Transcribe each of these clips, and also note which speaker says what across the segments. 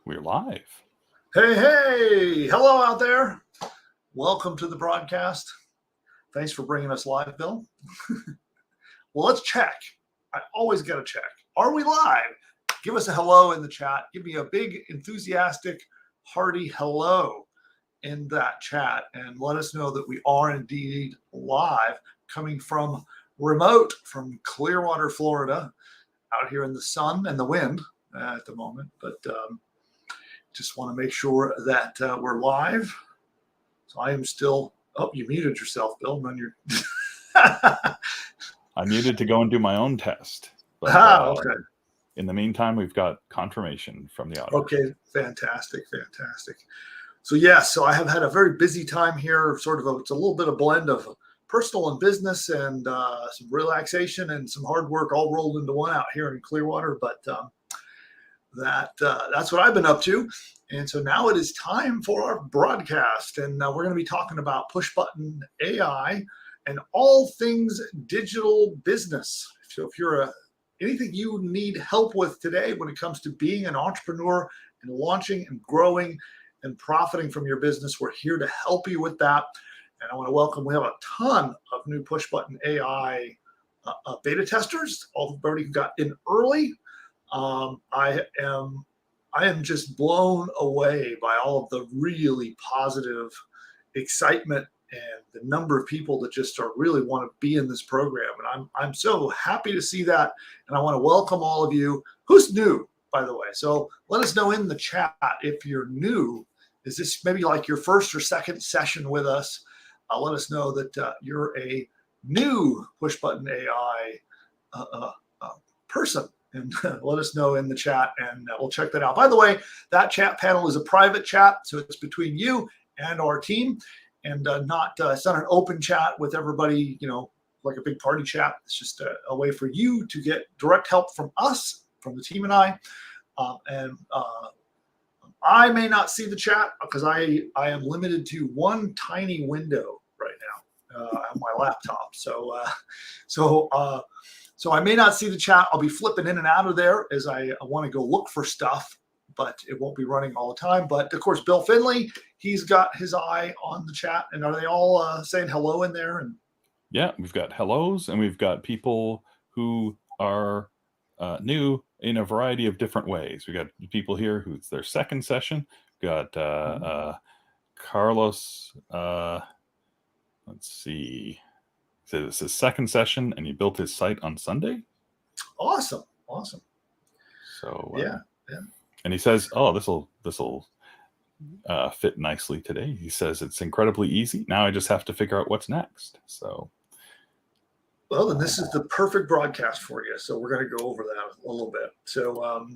Speaker 1: We're live.
Speaker 2: Hey, hello out there. Welcome to the broadcast. Thanks for bringing us live, Bill. Well, let's check. I always got to check. Are we live? Give us a hello in the chat. Give me a big, enthusiastic, hearty hello in that chat and let us know that we are indeed live, coming from remote from Clearwater, Florida, out here in the sun and the wind at the moment. But just want to make sure that we're live. So I am still. Oh, you muted yourself, Bill.
Speaker 1: I muted to go and do my own test. But,
Speaker 2: okay.
Speaker 1: In the meantime, we've got confirmation from the auditor.
Speaker 2: Okay, fantastic. So yes, so I have had a very busy time here. It's a little bit of blend of personal and business and some relaxation and some hard work all rolled into one out here in Clearwater. But that's what I've been up to. And so now it is time for our broadcast. And we're going to be talking about push button AI and all things digital business. So if you're anything you need help with today when it comes to being an entrepreneur and launching and growing and profiting from your business, we're here to help you with that. And I want to welcome, we have a ton of new push button AI beta testers, everybody who got in early. I am just blown away by all of the really positive excitement and the number of people that just really want to be in this program. And I'm so happy to see that. And I want to welcome all of you. Who's new, by the way? So let us know in the chat if you're new. Is this maybe like your first or second session with us? Let us know that you're a new push button AI person. And let us know in the chat, and we'll check that out. By the way, that chat panel is a private chat, so it's between you and our team, and it's not an open chat with everybody, like a big party chat. It's just a way for you to get direct help from us, from the team and I. I may not see the chat because I am limited to one tiny window right now on my laptop. So I may not see the chat. I'll be flipping in and out of there as I want to go look for stuff, but it won't be running all the time. But of course, Bill Finley, he's got his eye on the chat. And are they all saying hello in there? And
Speaker 1: yeah, we've got hellos, and we've got people who are new in a variety of different ways. We got people here who's their second session. We've got Carlos. Let's see. So this is his second session, and he built his site on Sunday.
Speaker 2: Awesome.
Speaker 1: So
Speaker 2: yeah.
Speaker 1: And he says, "Oh, this will fit nicely today." He says it's incredibly easy. Now I just have to figure out what's next. So,
Speaker 2: well, then this is the perfect broadcast for you. So we're going to go over that a little bit. So,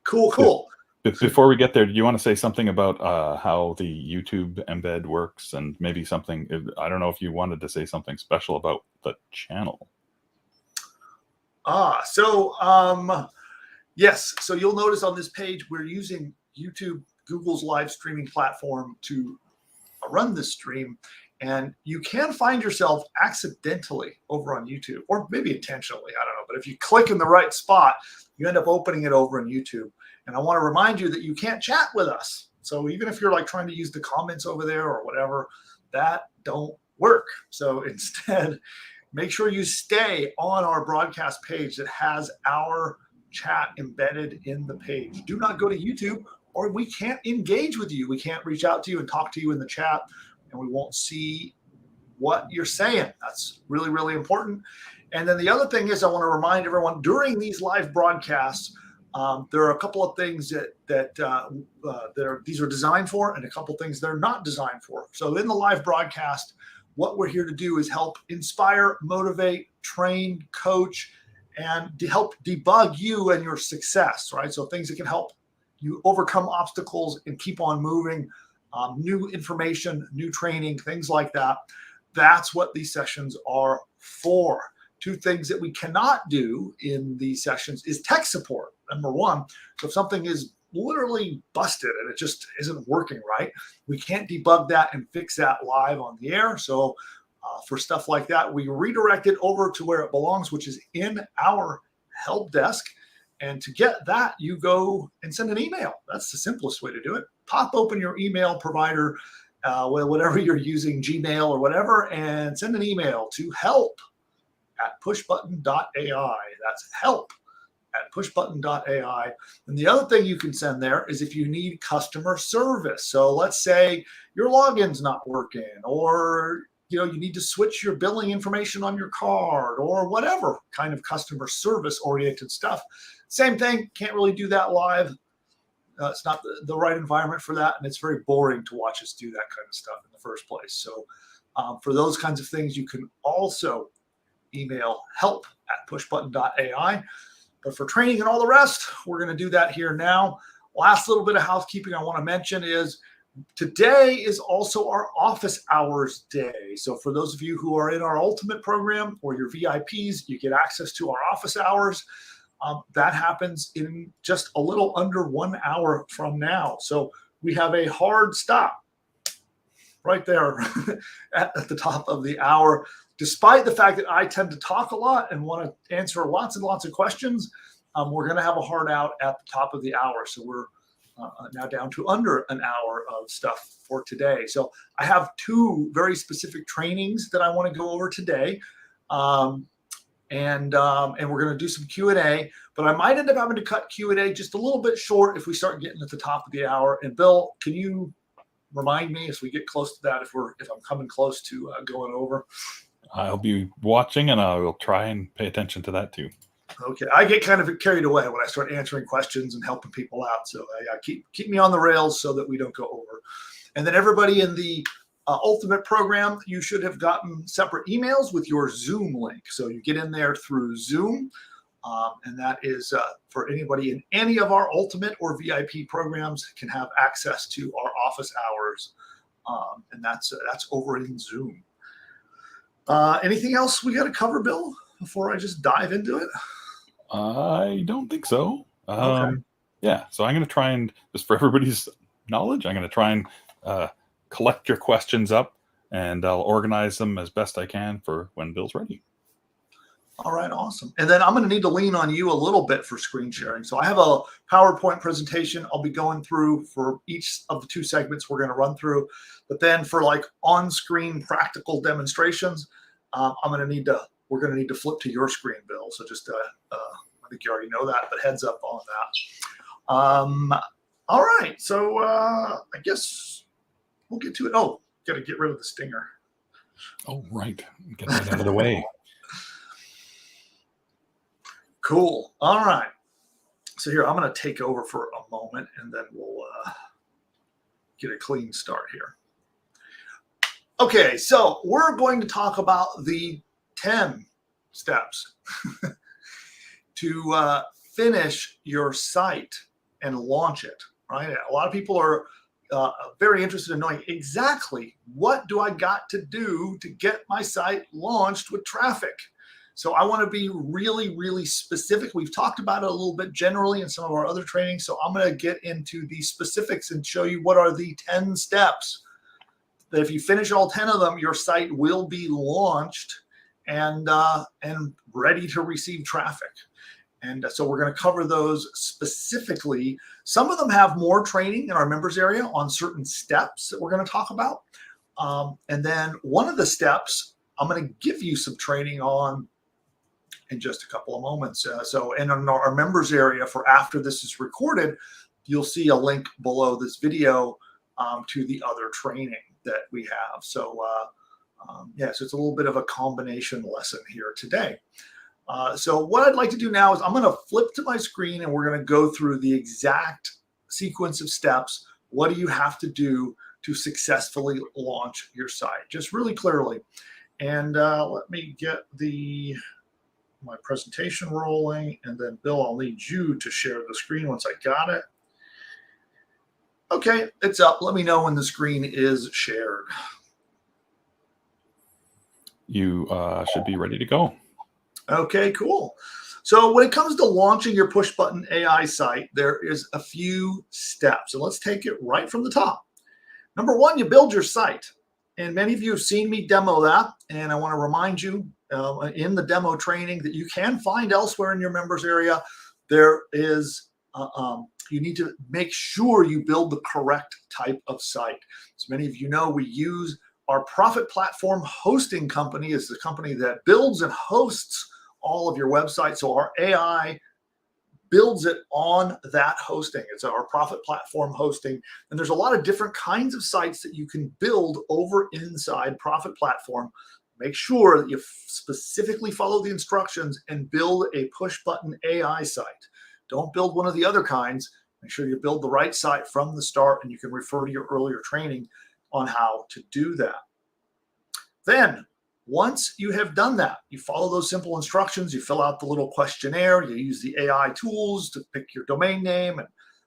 Speaker 2: cool.
Speaker 1: Before we get there, do you want to say something about how the YouTube embed works, and maybe something? I don't know if you wanted to say something special about the channel.
Speaker 2: Yes. So you'll notice on this page we're using YouTube, Google's live streaming platform, to run this stream, and you can find yourself accidentally over on YouTube, or maybe intentionally. I don't know. But if you click in the right spot, you end up opening it over on YouTube. And I want to remind you that you can't chat with us. So even if you're like trying to use the comments over there or whatever, that don't work. So instead, make sure you stay on our broadcast page that has our chat embedded in the page. Do not go to YouTube, or we can't engage with you. We can't reach out to you and talk to you in the chat, and we won't see what you're saying. That's really, really important. And then the other thing is, I want to remind everyone during these live broadcasts, there are a couple of things that these are designed for, and a couple of things they're not designed for. So in the live broadcast, what we're here to do is help inspire, motivate, train, coach, and to help debug you and your success, right? So things that can help you overcome obstacles and keep on moving, new information, new training, things like that. That's what these sessions are for. Two things that we cannot do in these sessions is tech support. Number one, so if something is literally busted and it just isn't working right, we can't debug that and fix that live on the air. So for stuff like that, we redirect it over to where it belongs, which is in our help desk. And to get that, you go and send an email. That's the simplest way to do it. Pop open your email provider, whatever you're using, Gmail or whatever, and send an email to help@pushbutton.ai. That's help@pushbutton.ai. And the other thing you can send there is if you need customer service. So let's say your login's not working, or you need to switch your billing information on your card, or whatever kind of customer service oriented stuff. Same thing, can't really do that live. It's not the right environment for that, and it's very boring to watch us do that kind of stuff in the first place. So for those kinds of things, you can also email help@pushbutton.ai. But for training and all the rest, we're going to do that here now. Last little bit of housekeeping I want to mention is today is also our office hours day. So for those of you who are in our Ultimate program or your VIPs, you get access to our office hours. That happens in just a little under 1 hour from now. So we have a hard stop right there at the top of the hour. Despite the fact that I tend to talk a lot and want to answer lots and lots of questions, we're going to have a hard out at the top of the hour. So we're now down to under an hour of stuff for today. So I have two very specific trainings that I want to go over today. And we're going to do some Q&A, but I might end up having to cut Q&A just a little bit short if we start getting at the top of the hour. And Bill, can you remind me as we get close to that if I'm coming close to going over?
Speaker 1: I'll be watching, and I will try and pay attention to that too.
Speaker 2: Okay, I get kind of carried away when I start answering questions and helping people out. So keep me on the rails so that we don't go over. And then everybody in the Ultimate program, you should have gotten separate emails with your Zoom link. So you get in there through Zoom, and that is for anybody in any of our Ultimate or VIP programs can have access to our office hours, and that's over in Zoom. Anything else we got to cover, Bill, before I just dive into it?
Speaker 1: I don't think so.
Speaker 2: Okay.
Speaker 1: Yeah, so I'm going to try and, just for everybody's knowledge, I'm going to try and collect your questions up, and I'll organize them as best I can for when Bill's ready.
Speaker 2: All right, awesome. And then I'm going to need to lean on you a little bit for screen sharing. So I have a PowerPoint presentation I'll be going through for each of the two segments we're going to run through. But then for like on-screen practical demonstrations, we're going to need to flip to your screen, Bill. So just I think you already know that, but heads up on that. All right, so I guess we'll get to it. Oh, got to get rid of the stinger.
Speaker 1: Oh, right. Get that out of the way.
Speaker 2: Cool. All right. So here, I'm going to take over for a moment, and then we'll get a clean start here. Okay, so we're going to talk about the 10 steps to finish your site and launch it, right? A lot of people are very interested in knowing exactly what do I got to do to get my site launched with traffic. So I want to be really, really specific. We've talked about it a little bit generally in some of our other trainings. So I'm going to get into the specifics and show you what are the 10 steps that if you finish all 10 of them, your site will be launched and ready to receive traffic. And so we're going to cover those specifically. Some of them have more training in our members area on certain steps that we're going to talk about. And then one of the steps I'm going to give you some training on in just a couple of moments. So in our members area for after this is recorded, you'll see a link below this video to the other training that we have. So so it's a little bit of a combination lesson here today. So what I'd like to do now is I'm going to flip to my screen and we're going to go through the exact sequence of steps. What do you have to do to successfully launch your site? Just really clearly. And let me get my presentation rolling, and then Bill, I'll need you to share the screen once I got it. Okay, it's up. Let me know when the screen is shared.
Speaker 1: You should be ready to go.
Speaker 2: Okay, cool. So when it comes to launching your push button AI site, there is a few steps. So let's take it right from the top. Number one, you build your site. And many of you have seen me demo that. And I want to remind you in the demo training that you can find elsewhere in your members area there is you need to make sure you build the correct type of site. As many of you know, we use our Profit Platform hosting company as the company that builds and hosts all of your websites. So our AI builds it on that hosting. It's our Profit Platform hosting. And there's a lot of different kinds of sites that you can build over inside Profit Platform. Make sure that you specifically follow the instructions and build a push button AI site. Don't build one of the other kinds. Make sure you build the right site from the start, and you can refer to your earlier training on how to do that. Then, once you have done that, you follow those simple instructions, you fill out the little questionnaire, you use the AI tools to pick your domain name and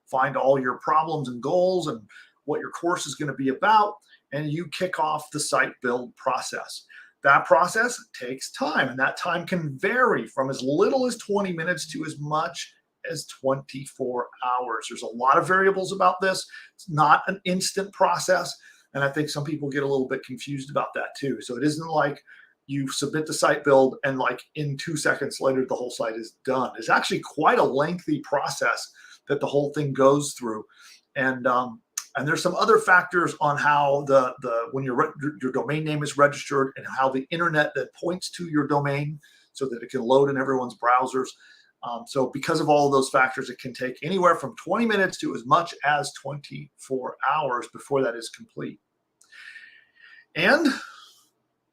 Speaker 2: find all your problems and goals and what your course is going to be about, and you kick off the site build process. That process takes time, and that time can vary from as little as 20 minutes to as much as 24 hours. There's a lot of variables about this. It's not an instant process. And I think some people get a little bit confused about that too. So it isn't like you submit the site build and like in 2 seconds later, the whole site is done. It's actually quite a lengthy process that the whole thing goes through. And there's some other factors on how when your domain name is registered and how the internet that points to your domain so that it can load in everyone's browsers. So because of all of those factors, it can take anywhere from 20 minutes to as much as 24 hours before that is complete. And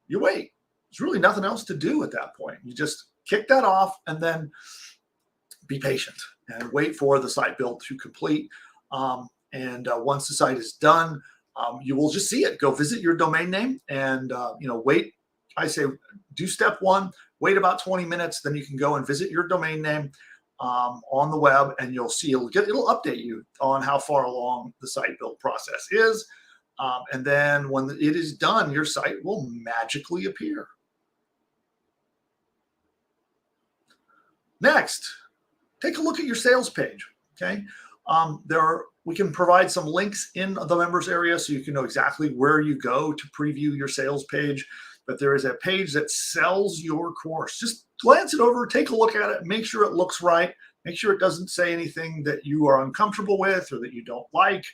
Speaker 2: you wait. There's really nothing else to do at that point. You just kick that off and then be patient and wait for the site build to complete. Once the site is done, you will just see it. Go visit your domain name and wait. I say do step one. Wait about 20 minutes, then you can go and visit your domain name on the web, and you'll see it'll update you on how far along the site build process is. And then when it is done, your site will magically appear. Next, take a look at your sales page. Okay, we can provide some links in the members area so you can know exactly where you go to preview your sales page. But there is a page that sells your course. Just glance it over, take a look at it, make sure it looks right, make sure it doesn't say anything that you are uncomfortable with or that you don't like.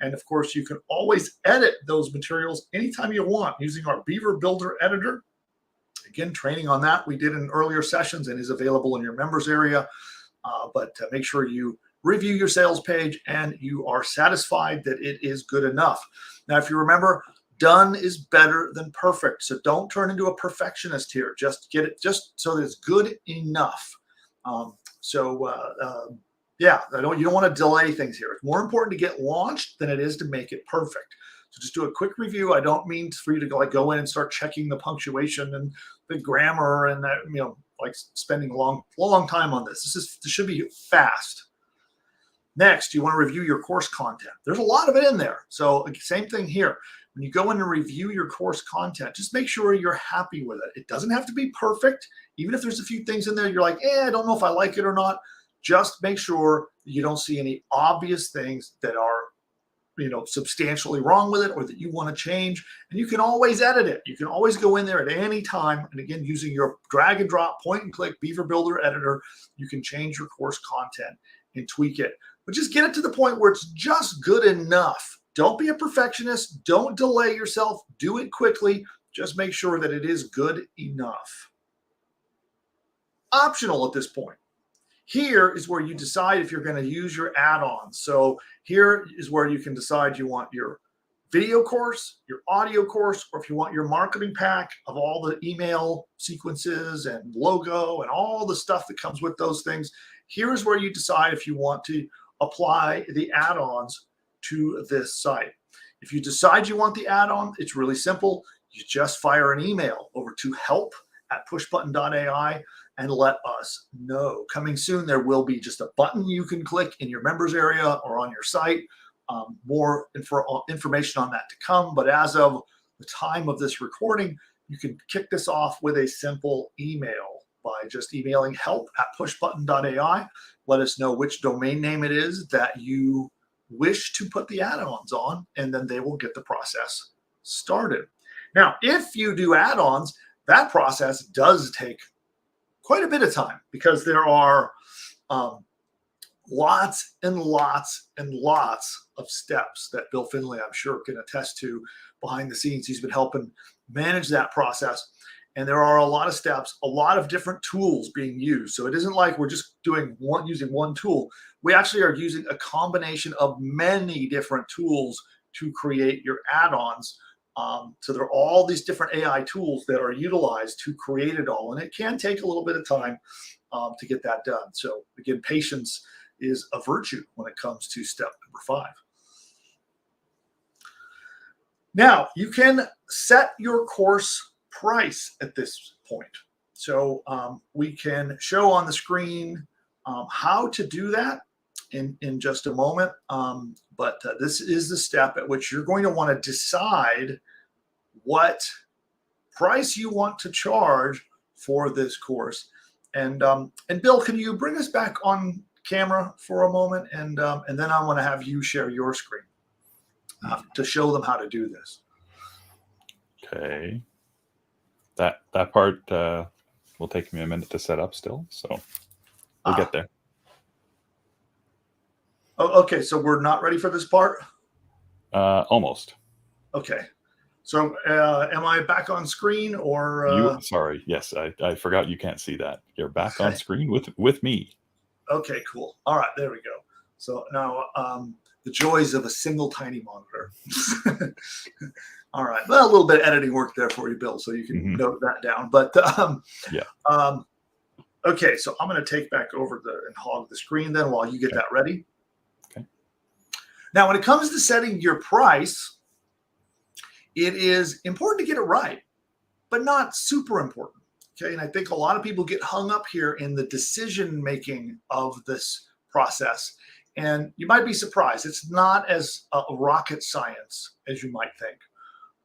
Speaker 2: And of course, you can always edit those materials anytime you want using our Beaver Builder editor. Again, training on that we did in earlier sessions and is available in your members area. But make sure you review your sales page and you are satisfied that it is good enough. Now, if you remember, done is better than perfect. So don't turn into a perfectionist here. Just get it just so that it's good enough. Yeah, you don't want to delay things here. It's more important to get launched than it is to make it perfect. So just do a quick review. I don't mean for you to go in and start checking the punctuation and the grammar and spending a long time on this. This should be fast. Next, you want to review your course content. There's a lot of it in there. So same thing here. When you go in and review your course content, just make sure you're happy with it. It doesn't have to be perfect. Even if there's a few things in there you're like, I don't know if I like it or not. Just make sure you don't see any obvious things that are substantially wrong with it or that you want to change. And you can always edit it. You can always go in there at any time. And again, using your drag and drop, point and click Beaver Builder editor, you can change your course content and tweak it. But just get it to the point where it's just good enough. Don't be a perfectionist. Don't delay yourself. Do it quickly. Just make sure that it is good enough. Optional at this point. Here is where you decide if you're going to use your add-ons. So here is where you can decide you want your video course, your audio course, or if you want your marketing pack of all the email sequences and logo and all the stuff that comes with those things. Here is where you decide if you want to apply the add-ons to this site. If you decide you want the add-on, it's really simple. You just fire an email over to help@pushbutton.ai and let us know. Coming soon, there will be just a button you can click in your members area or on your site. More information on that to come. But as of the time of this recording, you can kick this off with a simple email by just emailing help@pushbutton.ai. Let us know which domain name it is that you wish to put the add-ons on, and then they will get the process started. Now, if you do add-ons, that process does take quite a bit of time because there are lots and lots and lots of steps that Bill Finley, I'm sure, can attest to behind the scenes. He's been helping manage that process. And there are a lot of steps, a lot of different tools being used. So it isn't like we're just using one tool. We actually are using a combination of many different tools to create your add-ons. So there are all these different AI tools that are utilized to create it all. And it can take a little bit of time to get that done. So again, patience is a virtue when it comes to step number 5. Now, you can set your course price at this point. So we can show on the screen how to do that in just a moment. But this is the step at which you're going to want to decide what price you want to charge for this course. And Bill, can you bring us back on camera for a moment? And then I want to have you share your screen to show them how to do this.
Speaker 1: Okay. That part will take me a minute to set up still, so we'll get there.
Speaker 2: Oh, okay, so we're not ready for this part?
Speaker 1: Almost.
Speaker 2: Okay. So am I back on screen or?
Speaker 1: Sorry. Yes, I forgot you can't see that. You're back on screen with me.
Speaker 2: Okay, cool. All right, there we go. So now the joys of a single tiny monitor. All right. Well, a little bit of editing work there for you, Bill, so you can note that down. But yeah. Okay, so I'm going to take back over and hog the screen then while you get that ready.
Speaker 1: Okay.
Speaker 2: Now, when it comes to setting your price, it is important to get it right, but not super important. Okay, and I think a lot of people get hung up here in the decision making of this process. And you might be surprised. It's not as rocket science as you might think.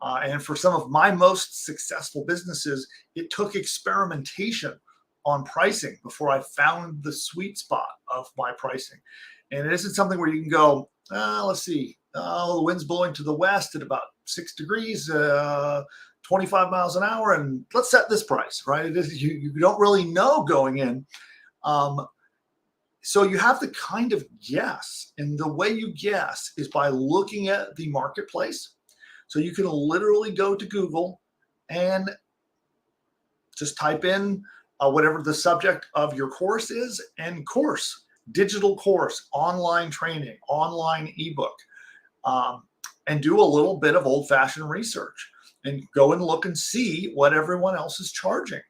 Speaker 2: And for some of my most successful businesses, it took experimentation on pricing before I found the sweet spot of my pricing. And it isn't something where you can go, let's see, the wind's blowing to the west at about 6 degrees, 25 miles an hour, and let's set this price, right? It is, you don't really know going in. So you have to kind of guess. And the way you guess is by looking at the marketplace. So you can literally go to Google and just type in whatever the subject of your course is, and course, digital course, online training, online ebook, and do a little bit of old-fashioned research and go and look and see what everyone else is charging.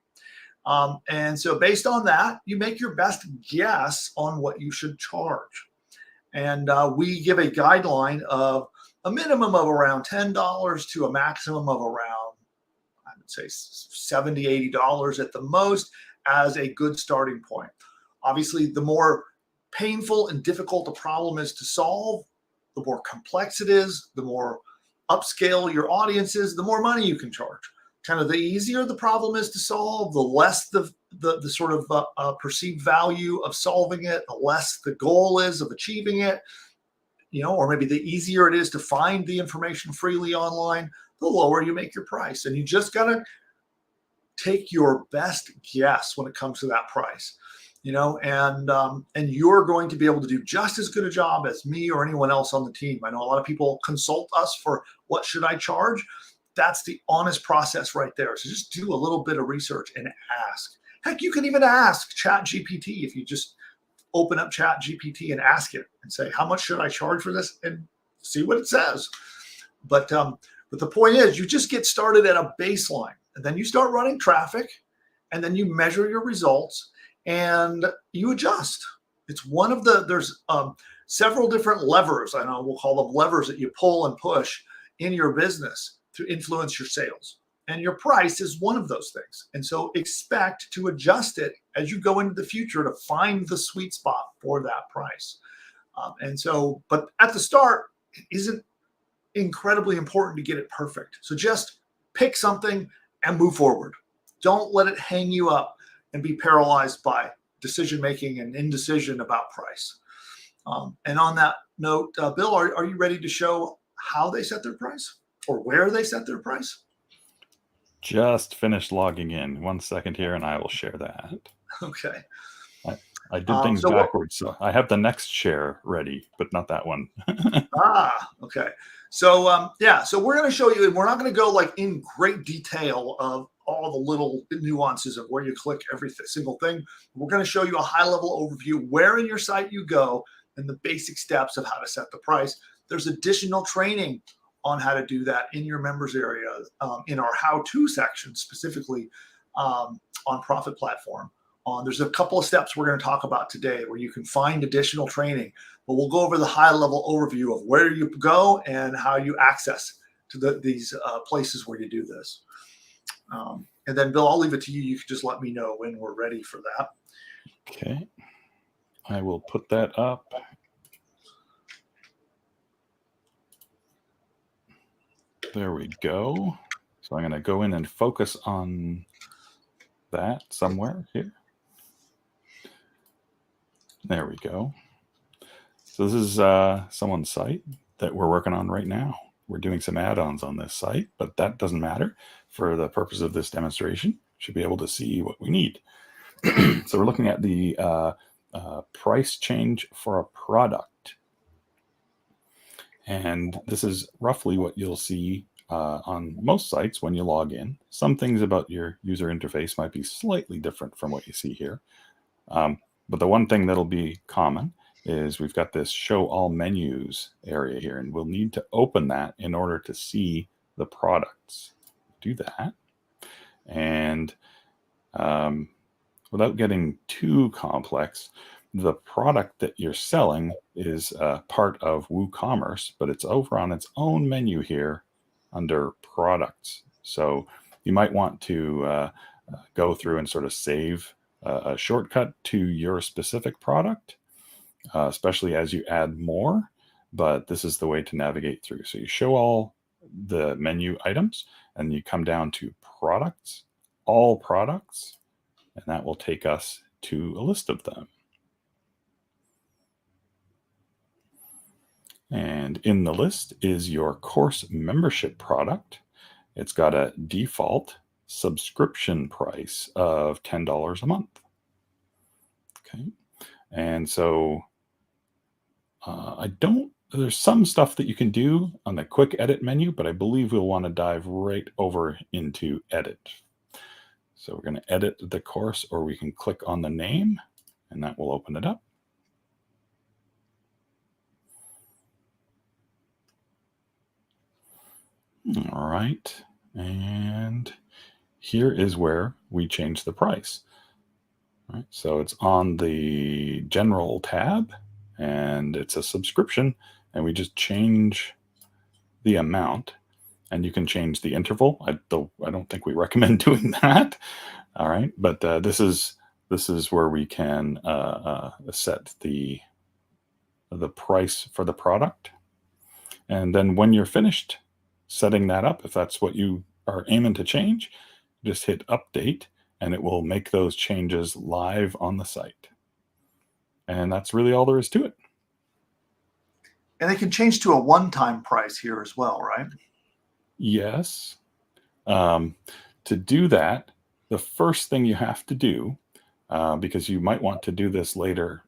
Speaker 2: And so based on that, you make your best guess on what you should charge. And we give a guideline of a minimum of around $10 to a maximum of around, I would say, $70, $80 at the most as a good starting point. Obviously, the more painful and difficult a problem is to solve, the more complex it is, the more upscale your audience is, the more money you can charge. Kind of the easier the problem is to solve, the less the sort of perceived value of solving it, the less the goal is of achieving it, or maybe the easier it is to find the information freely online, the lower you make your price. And you just got to take your best guess when it comes to that price, and you're going to be able to do just as good a job as me or anyone else on the team. I know a lot of people consult us for what should I charge. That's the honest process right there. So just do a little bit of research and ask. Heck, you can even ask ChatGPT if you just open up ChatGPT and ask it and say, how much should I charge for this? And see what it says. But the point is, you just get started at a baseline, and then you start running traffic, and then you measure your results and you adjust. It's one of there's several different levers. I know we'll call them levers that you pull and push in your business to influence your sales. And your price is one of those things. And so expect to adjust it as you go into the future to find the sweet spot for that price. But at the start, it isn't incredibly important to get it perfect. So just pick something and move forward. Don't let it hang you up and be paralyzed by decision-making and indecision about price. And on that note, Bill, are you ready to show how they set their price or where they set their price?
Speaker 1: Just finished logging in. 1 second here, and I will share that.
Speaker 2: Okay.
Speaker 1: I did things
Speaker 2: So
Speaker 1: backwards. So I have the next share ready, but not that one.
Speaker 2: okay. So yeah, so we're going to show you, and we're not going to go like in great detail of all the little nuances of where you click every single thing. We're going to show you a high level overview where in your site you go and the basic steps of how to set the price. There's additional training on how to do that in your members area in our how-to section, specifically on Profit Platform. There's a couple of steps we're going to talk about today where you can find additional training, but we'll go over the high level overview of where you go and how you access to these places where you do this. And then Bill, I'll leave it to you. You can just let me know when we're ready for that.
Speaker 1: Okay. I will put that up. There we go. So I'm going to go in and focus on that somewhere here. There we go. So this is someone's site that we're working on right now. We're doing some add-ons on this site, but that doesn't matter. For the purpose of this demonstration, should be able to see what we need. So we're looking at the price change for a product. And this is roughly what you'll see on most sites when you log in. Some things about your user interface might be slightly different from what you see here. But the one thing that'll be common is we've got this show all menus area here, and we'll need to open that in order to see the products. Do that. And without getting too complex, the product that you're selling is part of WooCommerce, but it's over on its own menu here under products. So you might want to go through and sort of save a shortcut to your specific product, especially as you add more, but this is the way to navigate through. So you show all the menu items and you come down to products, all products, and that will take us to a list of them. And in the list is your course membership product. It's got a default subscription price of $10 a month. Okay. And so there's some stuff that you can do on the quick edit menu, but I believe we'll want to dive right over into edit. So we're going to edit the course, or we can click on the name and that will open it up. All right. And here is where we change the price. All right. So it's on the general tab and it's a subscription, and we just change the amount, and you can change the interval. I don't think we recommend doing that. All right. But this is where we can set the price for the product. And then when you're finished setting that up, if that's what you are aiming to change, just hit update and it will make those changes live on the site. And that's really all there is to it.
Speaker 2: And they can change to a one-time price here as well, right?
Speaker 1: Yes. To do that, the first thing you have to do, because you might want to do this later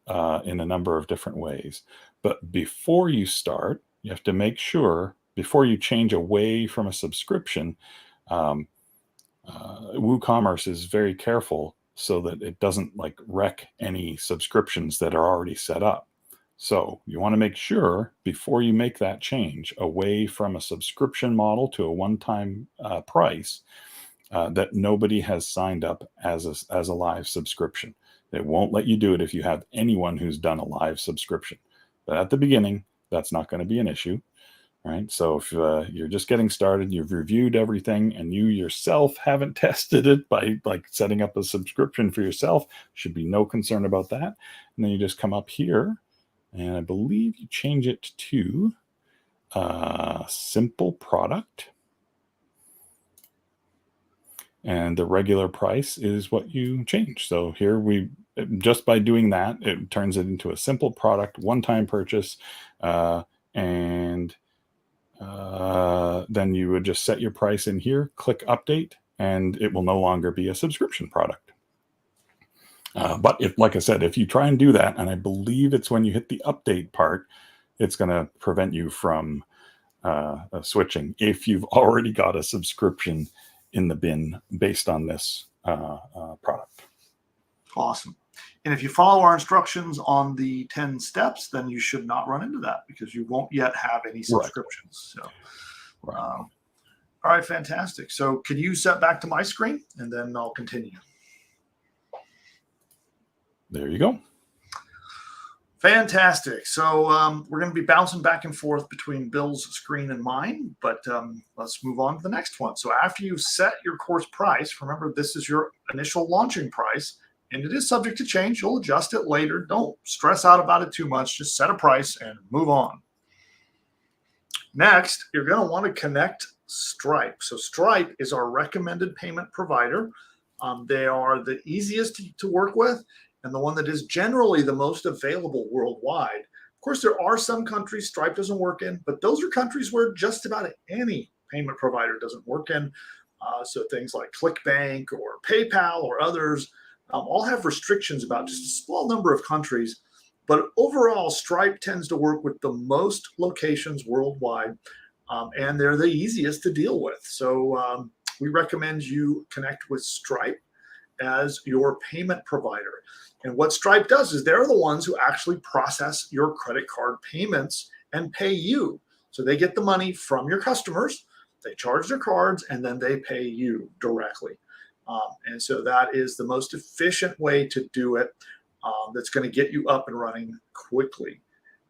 Speaker 1: in a number of different ways, but before you start, you have to make sure, before you change away from a subscription, WooCommerce is very careful so that it doesn't like wreck any subscriptions that are already set up. So you want to make sure before you make that change away from a subscription model to a one-time price that nobody has signed up as a live subscription. It won't let you do it if you have anyone who's done a live subscription. But at the beginning, that's not going to be an issue. Right. So if you're just getting started, you've reviewed everything, and you yourself haven't tested it by like setting up a subscription for yourself, should be no concern about that. And then you just come up here, and I believe you change it to simple product. And the regular price is what you change. So here just by doing that, it turns it into a simple product, one-time purchase, and then you would just set your price in here, click update, and it will no longer be a subscription product. But like I said, if you try and do that, and I believe it's when you hit the update part, it's going to prevent you from switching if you've already got a subscription in the bin based on this product.
Speaker 2: Awesome. And if you follow our instructions on the 10 steps, then you should not run into that because you won't yet have any subscriptions.
Speaker 1: Right.
Speaker 2: So, all right, fantastic. So can you set back to my screen and then I'll continue.
Speaker 1: There you go.
Speaker 2: Fantastic. So we're going to be bouncing back and forth between Bill's screen and mine, but let's move on to the next one. So after you've set your course price, remember this is your initial launching price, and it is subject to change. You'll adjust it later. Don't stress out about it too much. Just set a price and move on. Next, you're going to want to connect Stripe. So Stripe is our recommended payment provider. They are the easiest to work with, and the one that is generally the most available worldwide. Of course, there are some countries Stripe doesn't work in, but those are countries where just about any payment provider doesn't work in. So things like ClickBank or PayPal or others all have restrictions about just a small number of countries. But overall, Stripe tends to work with the most locations worldwide, and they're the easiest to deal with. So we recommend you connect with Stripe as your payment provider. And what Stripe does is they're the ones who actually process your credit card payments and pay you. So they get the money from your customers, they charge their cards, and then they pay you directly. And so that is the most efficient way to do it. That's going to get you up and running quickly.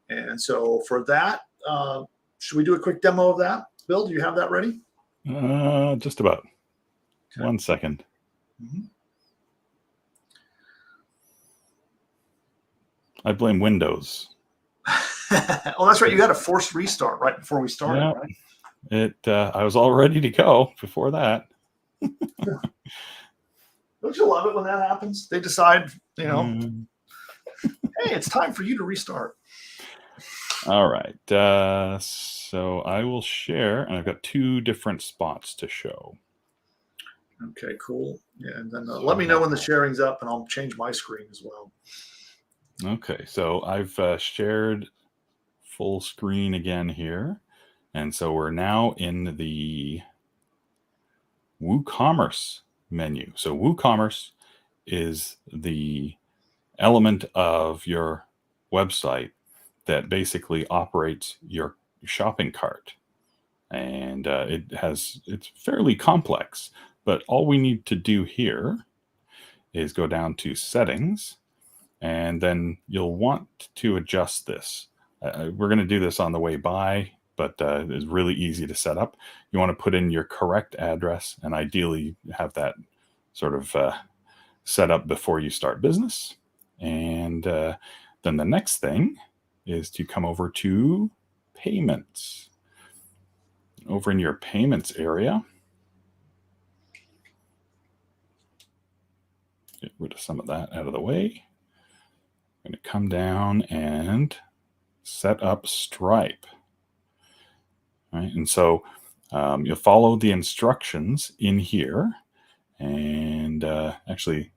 Speaker 2: And so for that, should we do a quick demo of that? Bill, do you have that ready?
Speaker 1: Just about. Okay. 1 second.
Speaker 2: Mm-hmm.
Speaker 1: I blame Windows.
Speaker 2: Oh, that's right. You got a forced restart right before we started,
Speaker 1: yeah.
Speaker 2: Right?
Speaker 1: I was all ready to go before that.
Speaker 2: Don't you love it when that happens? They decide, hey, it's time for you to restart.
Speaker 1: All right. So I will share, and I've got 2 different spots to show.
Speaker 2: Okay, cool. Yeah, and then let me know when the sharing's up, and I'll change my screen as well.
Speaker 1: Okay, so I've shared full screen again here. And so we're now in the WooCommerce menu. So WooCommerce is the element of your website that basically operates your shopping cart. And it's fairly complex, but all we need to do here is go down to settings, and then you'll want to adjust this. We're going to do this on the way by, but it's really easy to set up. You want to put in your correct address, and ideally have that sort of set up before you start business. And then the next thing is to come over to payments. Over in your payments area, get rid of some of that out of the way. I'm going to come down and set up Stripe. All right, and so you'll follow the instructions in here. And actually,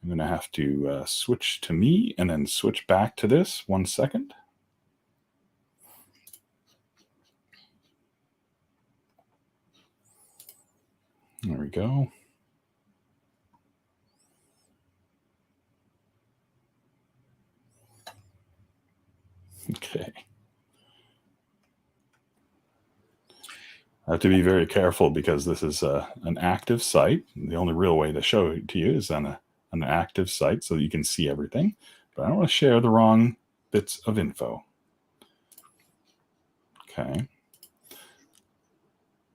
Speaker 1: I'm going to have to switch to me and then switch back to this. 1 second. There we go. Okay. I have to be very careful because this is an active site. The only real way to show it to you is on an active site so that you can see everything. But I don't want to share the wrong bits of info. Okay.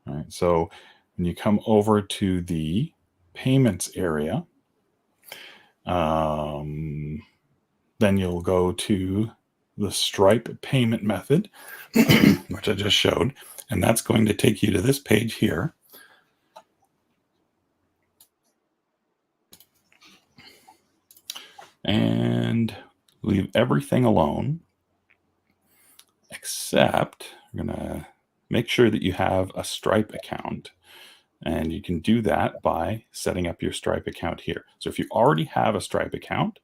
Speaker 1: All right. So when you come over to the payments area, then you'll go to the Stripe payment method, which I just showed, and that's going to take you to this page here. And leave everything alone, except we're going to make sure that you have a Stripe account. And you can do that by setting up your Stripe account here. So if you already have a Stripe account,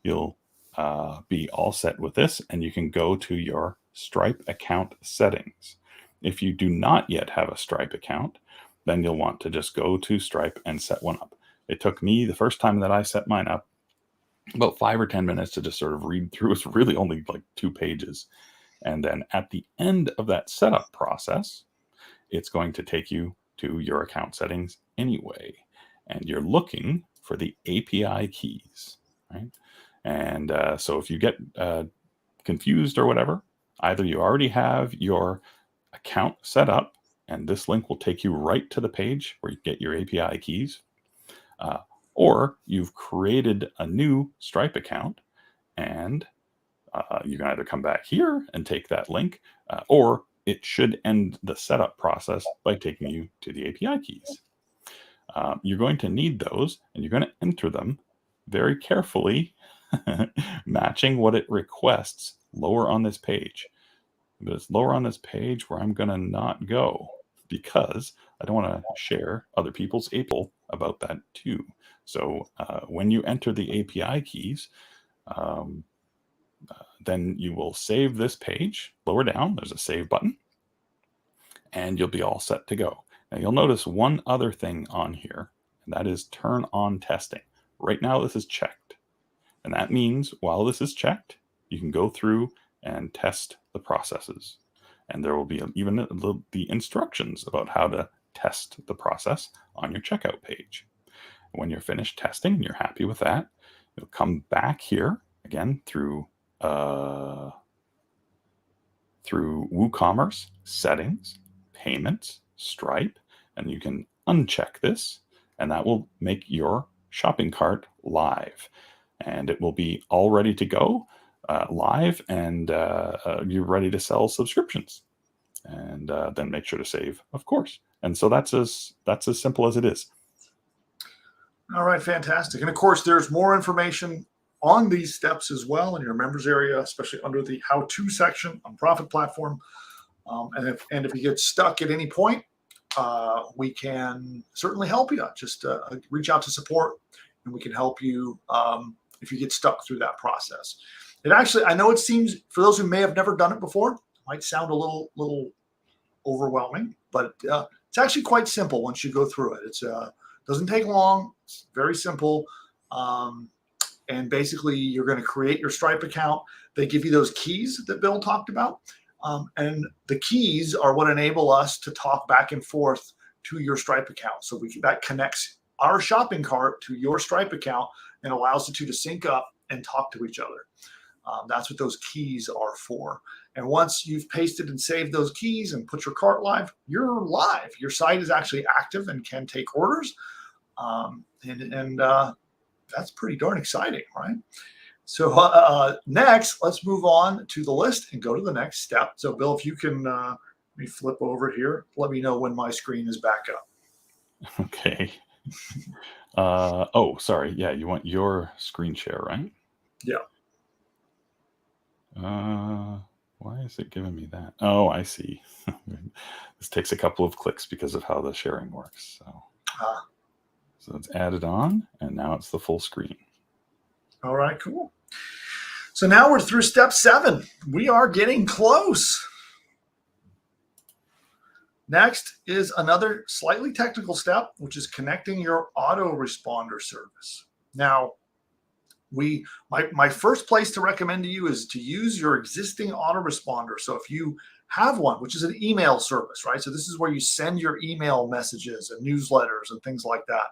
Speaker 1: you'll be all set with this, and you can go to your Stripe account settings. If you do not yet have a Stripe account, then you'll want to just go to Stripe and set one up. It took me, the first time that I set mine up, about 5 or 10 minutes to just sort of read through. It's really only like 2 pages. And then at the end of that setup process, it's going to take you to your account settings anyway. And you're looking for the API keys, right? And so if you get confused or whatever, either you already have your account set up, and this link will take you right to the page where you get your API keys, or you've created a new Stripe account, and you can either come back here and take that link, or it should end the setup process by taking you to the API keys. You're going to need those, and you're going to enter them very carefully, matching what it requests lower on this page. But it's lower on this page where I'm going to not go, because I don't want to share other people's API about that too. So when you enter the API keys, then you will save this page. Lower down, there's a save button, and you'll be all set to go. Now you'll notice one other thing on here, and that is turn on testing. Right now this is checked. And that means while this is checked, you can go through and test the processes. And there will be even the instructions about how to test the process on your checkout page. When you're finished testing and you're happy with that, you'll come back here again through WooCommerce, settings, payments, Stripe, and you can uncheck this, and that will make your shopping cart live. And it will be all ready to go, live, and you're ready to sell subscriptions. And then make sure to save, of course. And so that's as simple as it is.
Speaker 2: All right, fantastic. And of course, there's more information on these steps as well in your members area, especially under the how-to section on Profit Platform. And if you get stuck at any point, we can certainly help you. Just reach out to support, and we can help you if you get stuck through that process. It actually, I know it seems, for those who may have never done it before, it might sound a little overwhelming, but it's actually quite simple once you go through it. It's doesn't take long. It's very simple. And basically, you're going to create your Stripe account. They give you those keys that Bill talked about. And the keys are what enable us to talk back and forth to your Stripe account. So that connects our shopping cart to your Stripe account and allows the two to sync up and talk to each other. That's what those keys are for. And once you've pasted and saved those keys and put your cart live, you're live. Your site is actually active and can take orders. That's pretty darn exciting, right? So next, let's move on to the list and go to the next step. So Bill, if you can let me flip over here, let me know when my screen is back up.
Speaker 1: Okay. Oh, sorry. Yeah, you want your screen share, right?
Speaker 2: Yeah.
Speaker 1: Why is it giving me that? Oh, I see. This takes a couple of clicks because of how the sharing works. So it's added on, and now it's the full screen.
Speaker 2: All right, cool. So now we're through step 7. We are getting close. Next is another slightly technical step, which is connecting your autoresponder service. Now, my first place to recommend to you is to use your existing autoresponder. So if you have one, which is an email service, right? So this is where you send your email messages and newsletters and things like that.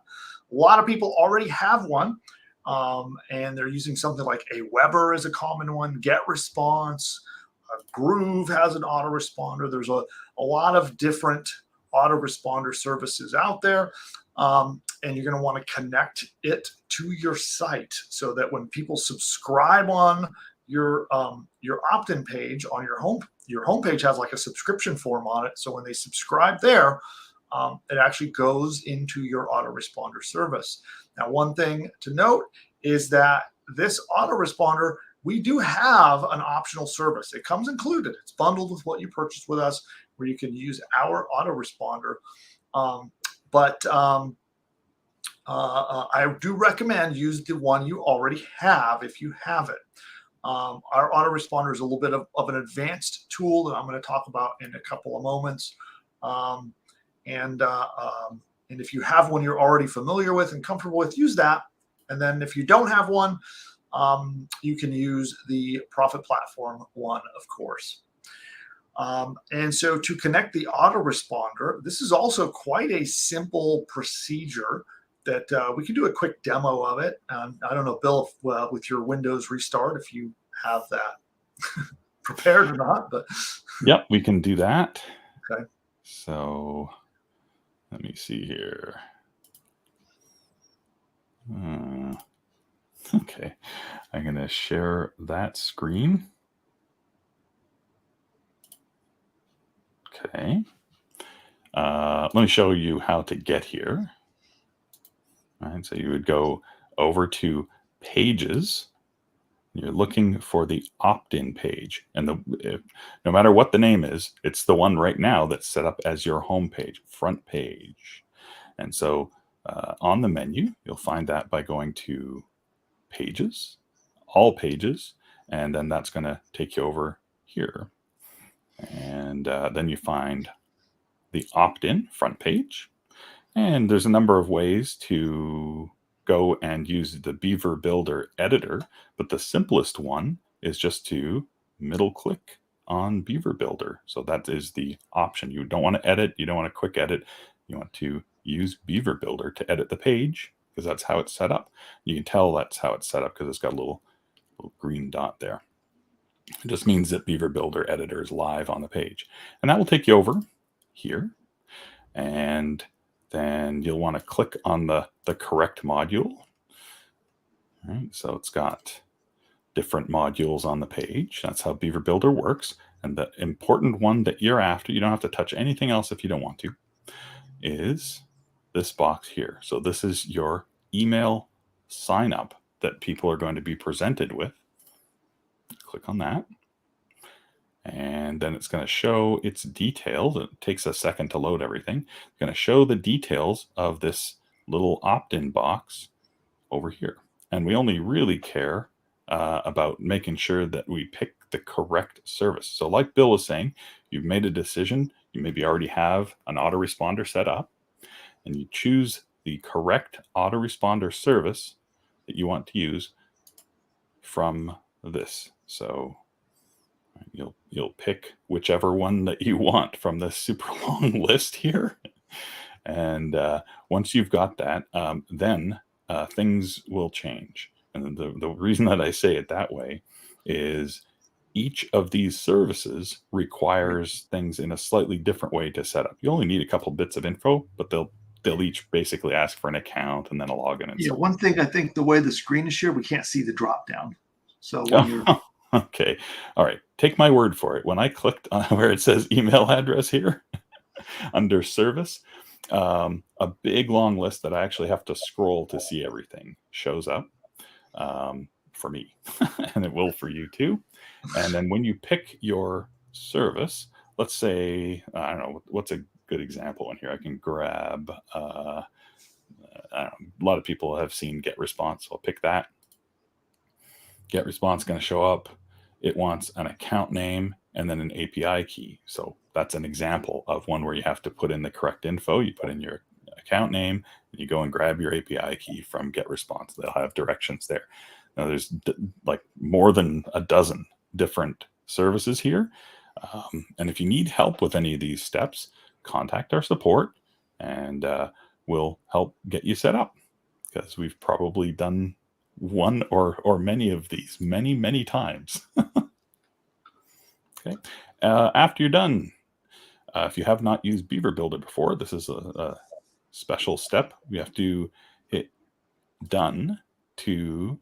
Speaker 2: A lot of people already have one, and they're using something like Aweber is a common one, GetResponse, Groove has an autoresponder. There's a lot of different autoresponder services out there. And you're going to want to connect it to your site so that when people subscribe on your opt-in page on your homepage has like a subscription form on it. So when they subscribe there, it actually goes into your autoresponder service. Now, one thing to note is that this autoresponder, we do have an optional service. It comes included. It's bundled with what you purchased with us, where you can use our autoresponder. but I do recommend use the one you already have if you have it. Our autoresponder is a little bit of an advanced tool that I'm going to talk about in a couple of moments. And if you have one you're already familiar with and comfortable with, use that. And then if you don't have one, you can use the Profit Platform one, of course. And so to connect the autoresponder, this is also quite a simple procedure that we can do a quick demo of it. I don't know, Bill, if, with your Windows restart, if you have that prepared or not, but
Speaker 1: yep, we can do that.
Speaker 2: Okay.
Speaker 1: So let me see here. Okay, I'm going to share that screen. Okay. Let me show you how to get here. All right, so you would go over to Pages. You're looking for the opt-in page, and no matter what the name is, it's the one right now that's set up as your home page, front page. And so on the menu, you'll find that by going to Pages, All Pages, and then that's going to take you over here. And then you find the opt-in front page. And there's a number of ways to go and use the Beaver Builder editor, but the simplest one is just to middle click on Beaver Builder. So that is the option. You don't want to edit, you don't want to quick edit, you want to use Beaver Builder to edit the page, because that's how it's set up. You can tell that's how it's set up because it's got a little green dot there. It just means that Beaver Builder editor is live on the page. And that will take you over here, and then you'll want to click on the correct module. All right, so it's got different modules on the page. That's how Beaver Builder works. And the important one that you're after, you don't have to touch anything else if you don't want to, is this box here. So this is your email sign up that people are going to be presented with. Click on that. And then it's going to show its details. It takes a second to load everything. It's going to show the details of this little opt-in box over here. And we only really care about making sure that we pick the correct service. So like Bill was saying, you've made a decision. You maybe already have an autoresponder set up, and you choose the correct autoresponder service that you want to use from this. So you'll pick whichever one that you want from this super long list here. And once you've got that, then things will change. And the reason that I say it that way is each of these services requires things in a slightly different way to set up. You only need a couple bits of info, but they'll each basically ask for an account and then a login. And
Speaker 2: yeah, one thing, I think the way the screen is shared, we can't see the drop down. So when you're
Speaker 1: okay. All right. Take my word for it. When I clicked on where it says email address here under service, a big long list that I actually have to scroll to see everything shows up for me, and it will for you too. And then when you pick your service, let's say, I don't know, what's a good example in here? I can grab, I don't know, a lot of people have seen GetResponse. So I'll pick that. GetResponse is going to show up. It wants an account name and then an API key. So that's an example of one where you have to put in the correct info. You put in your account name, and you go and grab your API key from GetResponse. They'll have directions there. Now there's like more than a dozen different services here. And if you need help with any of these steps, contact our support, and we'll help get you set up, because we've probably done one or many of these many times. Okay. After you're done, if you have not used Beaver Builder before, this is a special step. We have to hit done to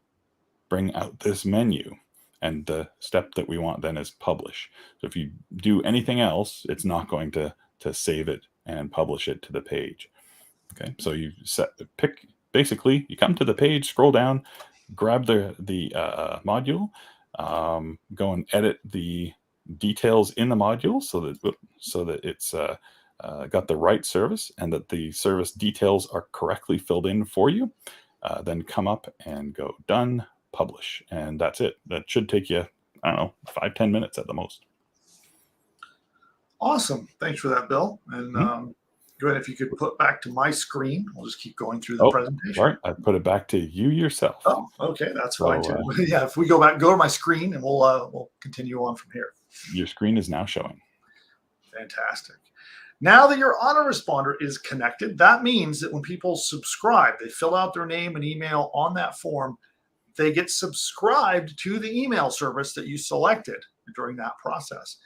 Speaker 1: bring out this menu. And the step that we want then is publish. So if you do anything else, it's not going to save it and publish it to the page. Okay, so you basically you come to the page, scroll down, grab the module, go and edit the details in the module so that it's got the right service and that the service details are correctly filled in for you, then come up and go done, publish. And that's it. That should take you, I don't know, 5-10 minutes at the most.
Speaker 2: Awesome. Thanks for that, Bill. And go ahead, if you could put back to my screen. We'll just keep going through the presentation.
Speaker 1: Sorry, I put it back to you yourself.
Speaker 2: Oh, okay. That's fine too. Yeah, if we go to my screen and we'll continue on from here.
Speaker 1: Your screen is now showing.
Speaker 2: Fantastic. Now that your autoresponder is connected, that means that when people subscribe, they fill out their name and email on that form, they get subscribed to the email service that you selected during that process.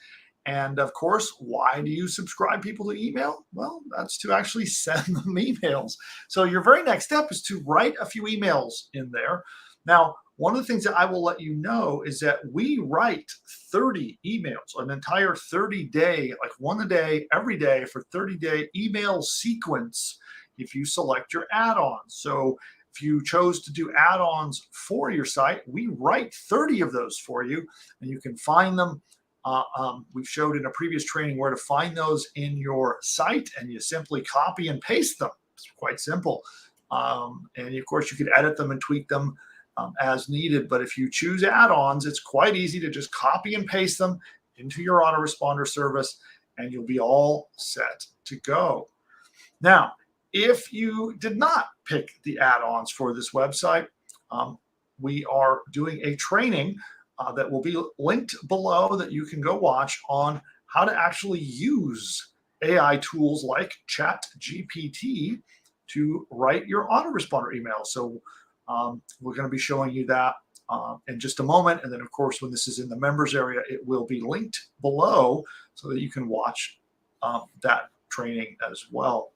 Speaker 2: And of course, why do you subscribe people to email? Well, that's to actually send them emails. So your very next step is to write a few emails in there. Now, one of the things that I will let you know is that we write 30 emails, an entire 30-day, like one a day, every day for 30-day email sequence if you select your add-ons. So if you chose to do add-ons for your site, we write 30 of those for you, and you can find them. We've showed in a previous training where to find those in your site, and you simply copy and paste them. It's quite simple. And of course, you could edit them and tweak them as needed. But if you choose add-ons, it's quite easy to just copy and paste them into your autoresponder service, and you'll be all set to go. Now, if you did not pick the add-ons for this website, we are doing a training that will be linked below that you can go watch on how to actually use AI tools like ChatGPT to write your autoresponder email. So we're going to be showing you that in just a moment. And then, of course, when this is in the members area, it will be linked below so that you can watch that training as well.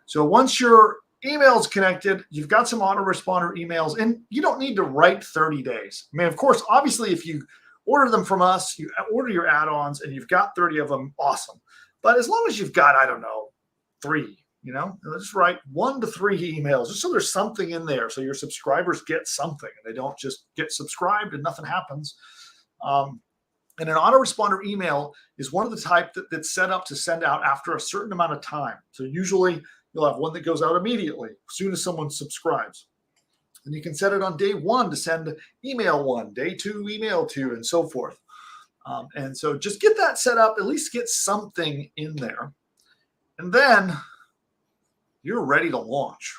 Speaker 2: So once your email's connected, you've got some autoresponder emails, and you don't need to write 30 days. I mean, of course, obviously, if you order them from us, you order your add-ons, and you've got 30 of them, awesome. But as long as you've got, I don't know, 3, just write 1 to 3 emails, just so there's something in there, so your subscribers get something, and they don't just get subscribed and nothing happens. And an autoresponder email is one of the type that's set up to send out after a certain amount of time. So usually, you'll have one that goes out immediately as soon as someone subscribes. And you can set it on day 1 to send email 1, day 2, email 2, and so forth. And so just get that set up, at least get something in there. And then you're ready to launch.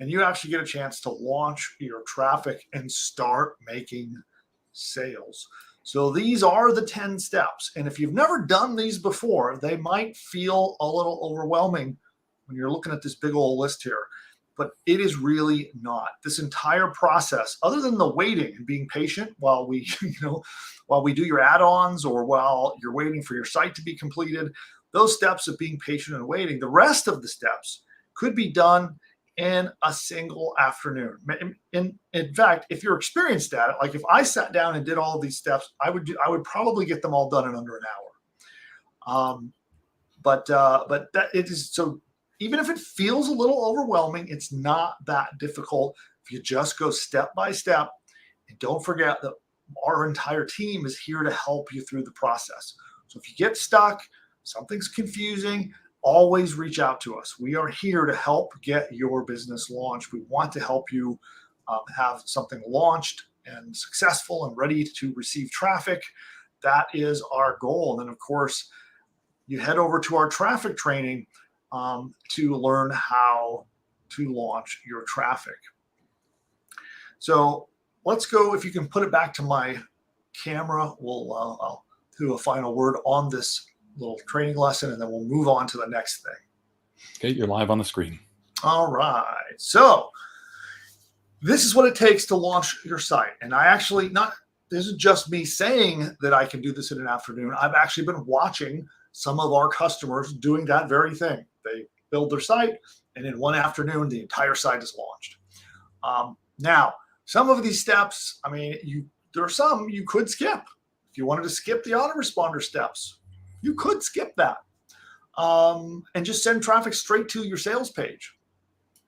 Speaker 2: And you actually get a chance to launch your traffic and start making sales. So these are the 10 steps. And if you've never done these before, they might feel a little overwhelming when you're looking at this big old list here, but it is really not. This entire process, other than the waiting and being patient while we, while we do your add-ons or while you're waiting for your site to be completed, those steps of being patient and waiting, the rest of the steps could be done in a single afternoon. In fact, if you're experienced at it, like if I sat down and did all of these steps, I would probably get them all done in under an hour. But that it is so. Even if it feels a little overwhelming, it's not that difficult if you just go step by step. And don't forget that our entire team is here to help you through the process. So if you get stuck, something's confusing, always reach out to us. We are here to help get your business launched. We want to help you have something launched and successful and ready to receive traffic. That is our goal. And then, of course, you head over to our traffic training to learn how to launch your traffic. So let's go, if you can put it back to my camera, I'll do a final word on this little training lesson, and then we'll move on to the next thing.
Speaker 1: Okay, you're live on the screen.
Speaker 2: All right. So this is what it takes to launch your site. And this is just me saying that I can do this in an afternoon. I've actually been watching some of our customers doing that very thing. They build their site, and in one afternoon, the entire site is launched. Now, some of these steps, there are some you could skip. If you wanted to skip the autoresponder steps, you could skip that and just send traffic straight to your sales page.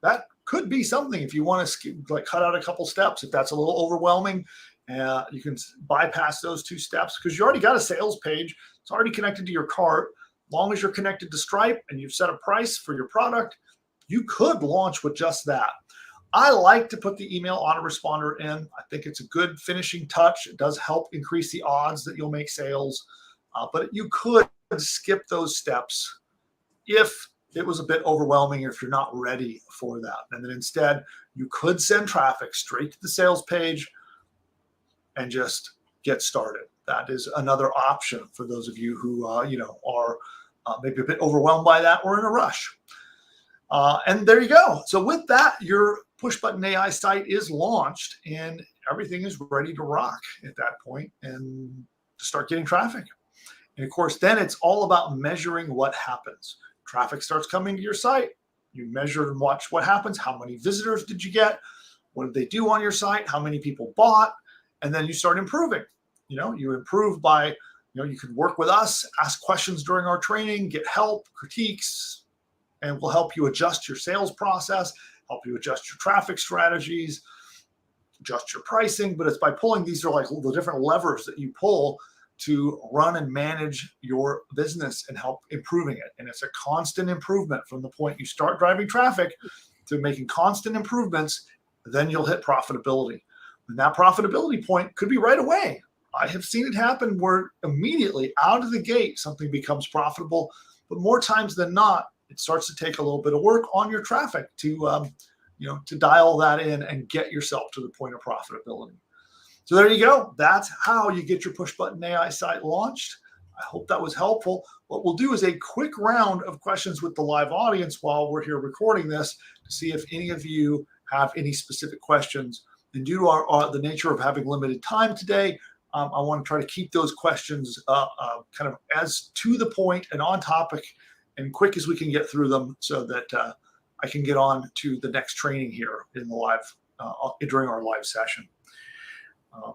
Speaker 2: That could be something if you want to skip, cut out a couple steps. If that's a little overwhelming, you can bypass those 2 steps because you already got a sales page. It's already connected to your cart. long as you're connected to Stripe and you've set a price for your product, you could launch with just that. I like to put the email autoresponder in. I think it's a good finishing touch. It does help increase the odds that you'll make sales, but you could skip those steps if it was a bit overwhelming, or if you're not ready for that. And then instead, you could send traffic straight to the sales page and just get started. That is another option for those of you who are maybe a bit overwhelmed by that or in a rush. And there you go. So with that, your push button AI site is launched and everything is ready to rock at that point and to start getting traffic. And of course, then it's all about measuring what happens. Traffic starts coming to your site. You measure and watch what happens. How many visitors did you get? What did they do on your site? How many people bought? And then you start improving. You improve by, you can work with us, ask questions during our training, get help, critiques, and we'll help you adjust your sales process, help you adjust your traffic strategies, adjust your pricing. But it's by pulling, these are like the different levers that you pull to run and manage your business and help improving it. And it's a constant improvement from the point you start driving traffic to making constant improvements. Then you'll hit profitability. And that profitability point could be right away. I have seen it happen where immediately out of the gate, something becomes profitable. But more times than not, it starts to take a little bit of work on your traffic to dial that in and get yourself to the point of profitability. So there you go. That's how you get your push button AI site launched. I hope that was helpful. What we'll do is a quick round of questions with the live audience while we're here recording this to see if any of you have any specific questions. And due to the nature of having limited time today, I want to try to keep those questions kind of as to the point and on topic and quick as we can get through them, so that I can get on to the next training here in the live during our live session.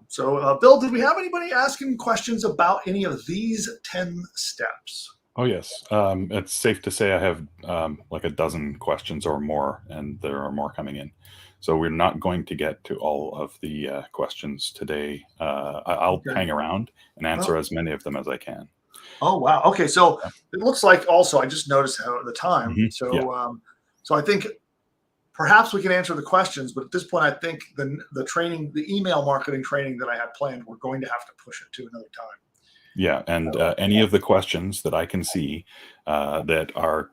Speaker 2: So Bill, did we have anybody asking questions about any of these 10 steps?
Speaker 1: Oh, yes. It's safe to say I have like a dozen questions or more, and there are more coming in. So we're not going to get to all of the questions today. I'll hang around and answer as many of them as I can.
Speaker 2: Oh, wow. Okay. So it looks like also, I just noticed how the time.
Speaker 1: Mm-hmm.
Speaker 2: So, so I think perhaps we can answer the questions, but at this point, I think the training, the email marketing training that I had planned, we're going to have to push it to another time.
Speaker 1: Yeah, and any of the questions that I can see that are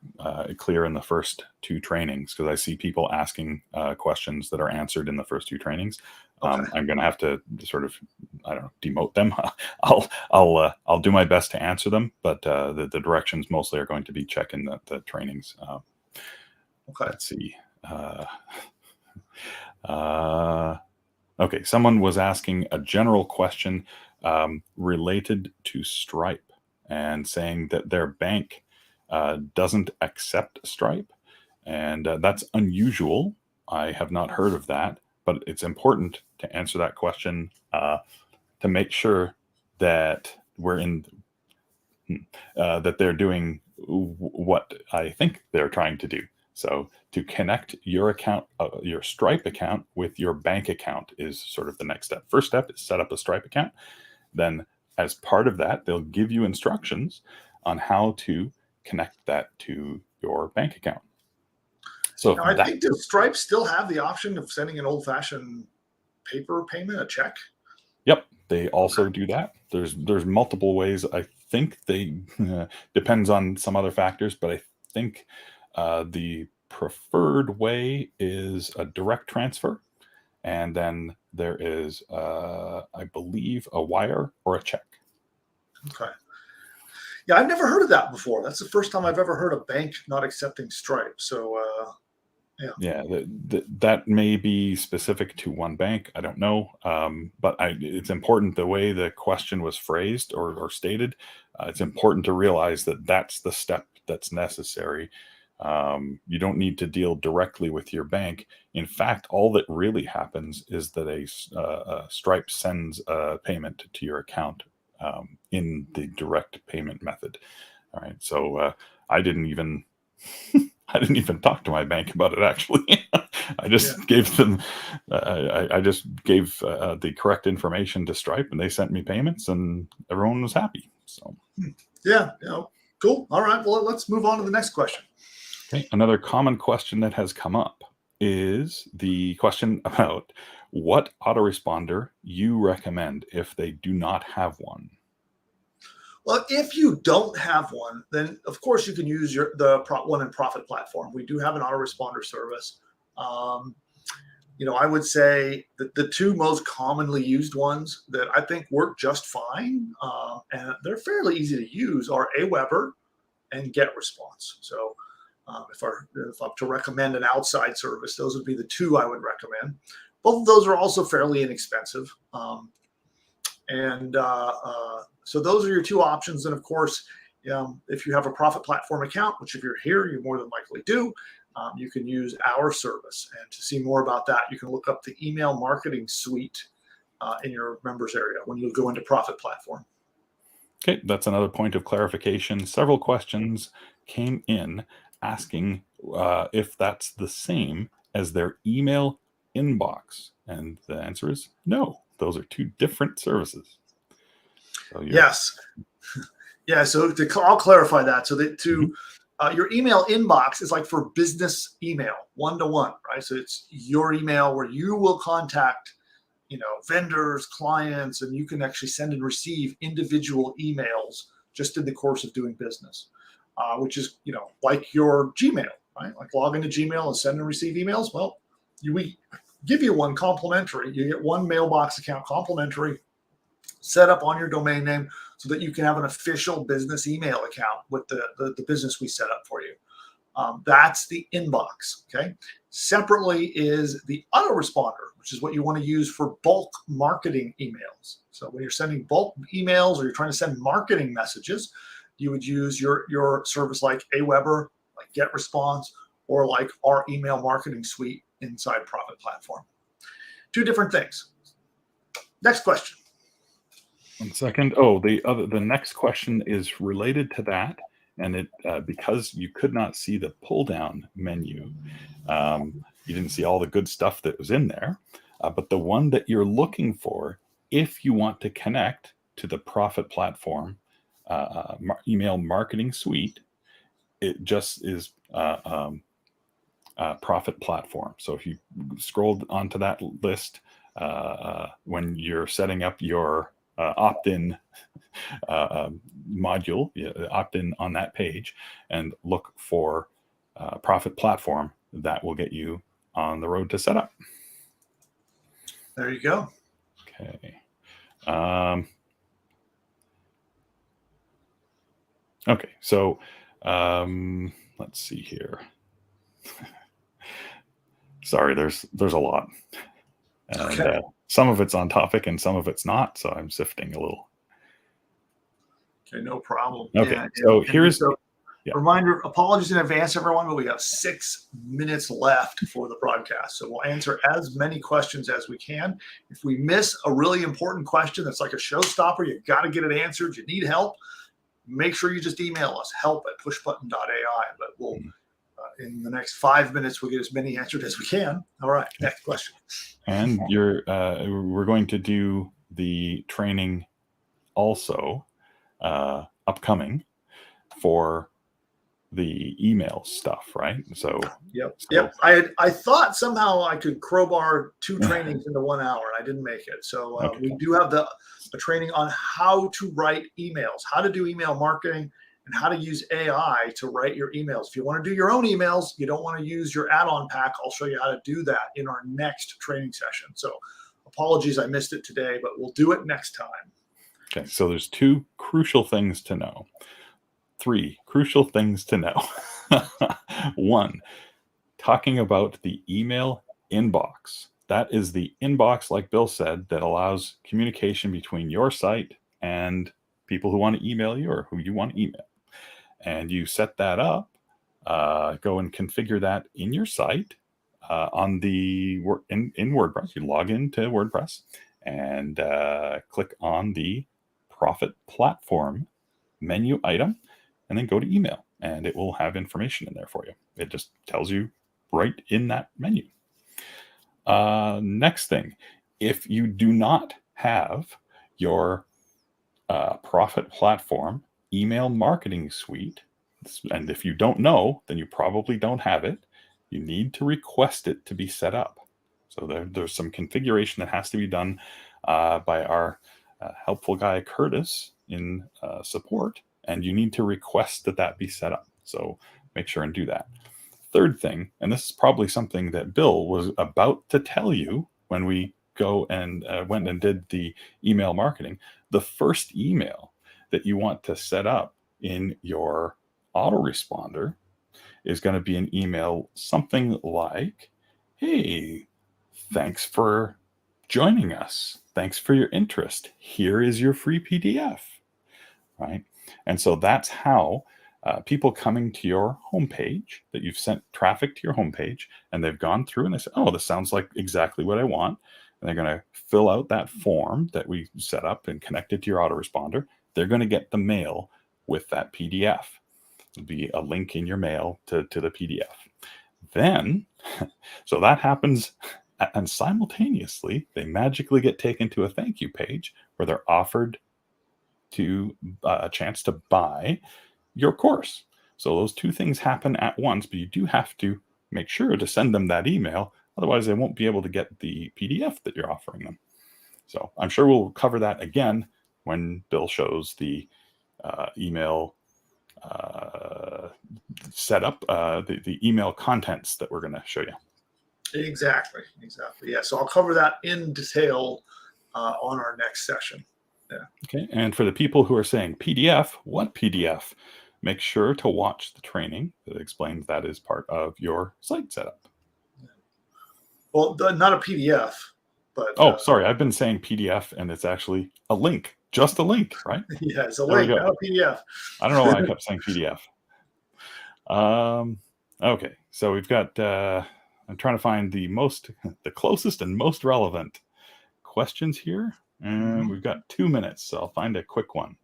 Speaker 1: clear in the first two trainings, because I see people asking questions that are answered in the first two trainings. I'm going to have to sort of, I don't know, demote them. I'll do my best to answer them, but the directions mostly are going to be checking the trainings. Let's see. Okay, someone was asking a general question related to Stripe and saying that their bank doesn't accept Stripe, and that's unusual. I have not heard of that, but it's important to answer that question to make sure that we're in that they're doing what I think they're trying to do. So to connect your account, your Stripe account with your bank account is sort of the next step. First step is set up a Stripe account. Then as part of that, they'll give you instructions on how to connect that to your bank account. So
Speaker 2: now, I think does Stripe still have the option of sending an old-fashioned paper payment, a check?
Speaker 1: Yep, they also do that. There's multiple ways. I think they depends on some other factors, but I think the preferred way is a direct transfer. And then there is, I believe, a wire or a check.
Speaker 2: Okay. Yeah, I've never heard of that before. That's the first time I've ever heard a bank not accepting Stripe. So,
Speaker 1: yeah, that may be specific to one bank. I don't know. But it's important the way the question was phrased or stated. It's important to realize that that's the step that's necessary. You don't need to deal directly with your bank. In fact, all that really happens is that a Stripe sends a payment to your account in the direct payment method. All right. So I didn't even talk to my bank about it. Actually, I just gave them. I just gave the correct information to Stripe, and they sent me payments, and everyone was happy. So
Speaker 2: yeah. Cool. All right. Well, let's move on to the next question.
Speaker 1: Okay. Another common question that has come up is the question about what autoresponder you recommend if they do not have one.
Speaker 2: Well, if you don't have one, then of course you can use the one in Profit platform. We do have an autoresponder service. I would say that the two most commonly used ones that I think work just fine, and they're fairly easy to use, are Aweber and GetResponse. So if I'm to recommend an outside service, those would be the two I would recommend. Both of those are also fairly inexpensive. So those are your two options. And of course, if you have a Profit platform account, which if you're here, you more than likely do, you can use our service. And to see more about that, you can look up the email marketing suite in your members area when you go into Profit platform.
Speaker 1: Okay, that's another point of clarification. Several questions came in asking if that's the same as their email inbox. And the answer is no. Those are two different services. So
Speaker 2: yes. Yeah, so I'll clarify that. So that your email inbox is like for business email, one-to-one, right? So it's your email where you will contact vendors, clients, and you can actually send and receive individual emails just in the course of doing business, which is, like your Gmail, right? Like log into Gmail and send and receive emails. Well, we give you one complimentary. You get one mailbox account complimentary set up on your domain name so that you can have an official business email account with the business we set up for you. That's the inbox, okay? Separately is the autoresponder, which is what you want to use for bulk marketing emails. So when you're sending bulk emails or you're trying to send marketing messages, you would use your service like Aweber, like GetResponse, or like our email marketing suite inside Profit platform. Two different things. Next question.
Speaker 1: 1 second. Oh, the next question is related to that. And it because you could not see the pull down menu, you didn't see all the good stuff that was in there. But the one that you're looking for, if you want to connect to the Profit platform email marketing suite, it just is Profit platform. So if you scrolled onto that list when you're setting up your opt-in module, opt-in on that page and look for Profit platform, that will get you on the road to setup.
Speaker 2: There you go.
Speaker 1: Okay. Okay, so let's see here. Sorry, there's a lot. And
Speaker 2: okay.
Speaker 1: Some of it's on topic and some of it's not, so I'm sifting a little.
Speaker 2: Okay, no problem.
Speaker 1: Okay,
Speaker 2: Yeah,
Speaker 1: so here's
Speaker 2: reminder, apologies in advance, everyone, but we have 6 minutes left for the broadcast. So we'll answer as many questions as we can. If we miss a really important question that's like a showstopper, you got to get it answered, you need help, make sure you just email us, help@pushbutton.ai. But we'll, in the next 5 minutes, we'll get as many answered as we can. All right, next question.
Speaker 1: And we're going to do the training also upcoming for the email stuff, right? So
Speaker 2: yep. I thought somehow I could crowbar 2 trainings into 1 hour, and I didn't make it. So
Speaker 1: okay.
Speaker 2: We do have a training on how to write emails, how to do email marketing, and how to use AI to write your emails. If you want to do your own emails, you don't want to use your add-on pack, I'll show you how to do that in our next training session. So apologies I missed it today, but we'll do it next time.
Speaker 1: Okay, so there's 2 crucial things to know. 3 crucial things to know. 1, talking about the email inbox. That is the inbox, like Bill said, that allows communication between your site and people who want to email you or who you want to email. And you set that up, go and configure that in your site on the in WordPress. You log into WordPress and click on the Profit platform menu item, and then go to email, and it will have information in there for you. It just tells you right in that menu. Next thing, if you do not have your Profit platform email marketing suite. And if you don't know, then you probably don't have it. You need to request it to be set up. So there's some configuration that has to be done by our helpful guy, Curtis, in support. And you need to request that be set up. So make sure and do that. Third thing, and this is probably something that Bill was about to tell you when we go and went and did the email marketing, the first email that you want to set up in your autoresponder is going to be an email something like, hey, thanks for joining us. Thanks for your interest. Here is your free PDF, right? And so that's how people coming to your homepage, that you've sent traffic to your homepage, and they've gone through and they say, oh, this sounds like exactly what I want. And they're going to fill out that form that we set up and connected to your autoresponder. They're going to get the mail with that PDF. There'll be a link in your mail to the PDF. Then, so that happens, and simultaneously, they magically get taken to a thank you page where they're offered to a chance to buy your course. So those two things happen at once, but you do have to make sure to send them that email. Otherwise, they won't be able to get the PDF that you're offering them. So I'm sure we'll cover that again when Bill shows the email setup, the email contents that we're going to show you.
Speaker 2: Exactly. Yeah. So I'll cover that in detail on our next session. Yeah.
Speaker 1: Okay. And for the people who are saying PDF, what PDF? Make sure to watch the training that explains that is part of your site setup.
Speaker 2: Well, not a PDF, but
Speaker 1: sorry, I've been saying PDF, and it's actually a link, just a link, right?
Speaker 2: Yeah, it's a link, not a PDF.
Speaker 1: I don't know why I kept saying PDF. Okay, so we've got. I'm trying to find the closest and most relevant questions here, and we've got 2 minutes, so I'll find a quick one.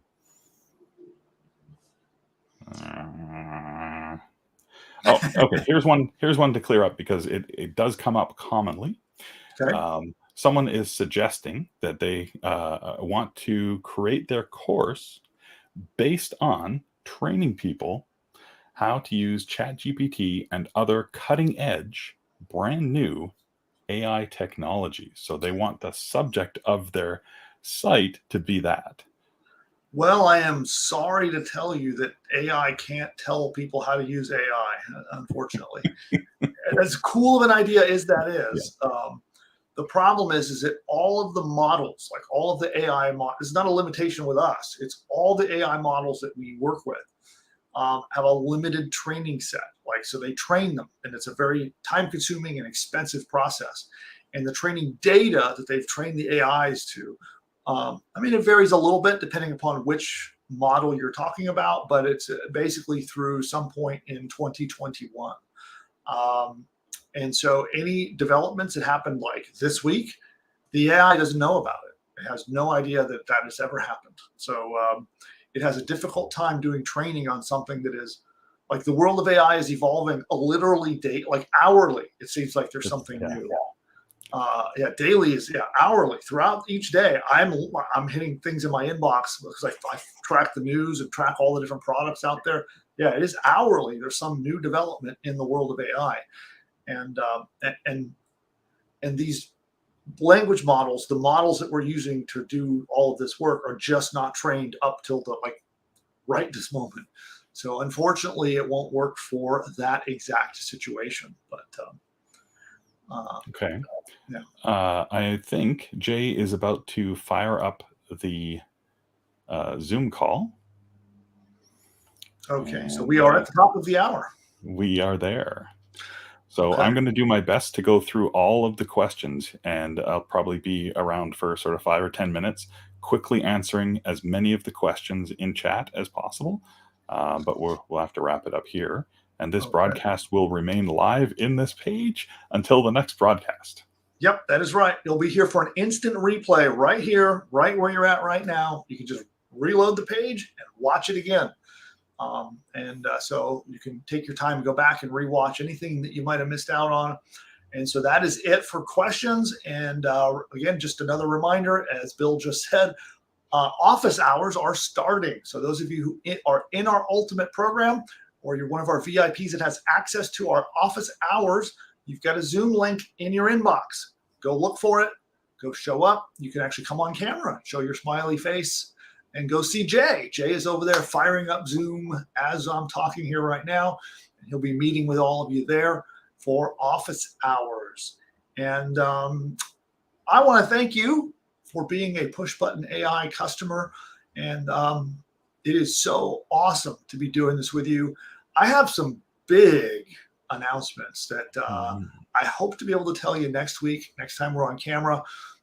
Speaker 1: Okay. Here's one to clear up because it does come up commonly.
Speaker 2: Okay.
Speaker 1: Someone is suggesting that they want to create their course based on training people how to use ChatGPT and other cutting edge, brand new AI technology. So they want the subject of their site to be that.
Speaker 2: Well, I am sorry to tell you that AI can't tell people how to use AI, unfortunately. As cool of an idea as that is, the problem is that all of the models, like all of the AI models, it's not a limitation with us. It's all the AI models that we work with have a limited training set. So they train them, and it's a very time-consuming and expensive process. And the training data that they've trained the AIs to, it varies a little bit depending upon which model you're talking about, but it's basically through some point in 2021. And so any developments that happened like this week, the AI doesn't know about it. It has no idea that has ever happened. So it has a difficult time doing training on something that is like the world of AI is evolving literally hourly. It seems like there's something new. Daily is hourly. Throughout each day, I'm hitting things in my inbox because I track the news and track all the different products out there. Yeah, it is hourly. There's some new development in the world of AI, and these language models, the models that we're using to do all of this work, are just not trained up till right this moment. So unfortunately, it won't work for that exact situation. But
Speaker 1: okay. I think Jay is about to fire up the Zoom call.
Speaker 2: Okay, so we are at the top of the hour.
Speaker 1: We are there. So I'm going to do my best to go through all of the questions, and I'll probably be around for sort of 5 or 10 minutes, quickly answering as many of the questions in chat as possible. But we'll have to wrap it up here. And this broadcast will remain live in this page until the next broadcast.
Speaker 2: Yep, that is right. You'll be here for an instant replay right here, right where you're at right now. You can just reload the page and watch it again. So you can take your time and go back and rewatch anything that you might have missed out on. And so that is it for questions. And again, just another reminder, as Bill just said, office hours are starting. So those of you who are in our Ultimate program, or you're one of our VIPs that has access to our office hours, you've got a Zoom link in your inbox. Go look for it. Go show up. You can actually come on camera, show your smiley face, and go see Jay. Jay is over there firing up Zoom as I'm talking here right now. And he'll be meeting with all of you there for office hours. And I want to thank you for being a Push Button AI customer. And it is so awesome to be doing this with you. I have some big announcements that I hope to be able to tell you next week, next time we're on camera.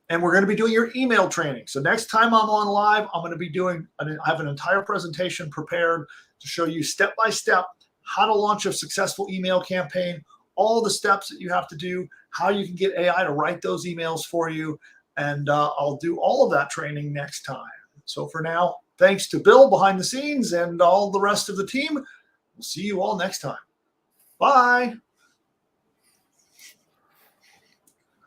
Speaker 2: And we're going to be doing your email training. So next time I'm on live, I'm going to be I have an entire presentation prepared to show you step by step how to launch a successful email campaign, all the steps that you have to do, how you can get AI to write those emails for you. And I'll do all of that training next time. So for now, thanks to Bill behind the scenes and all the rest of the team. We'll see you all next time. Bye.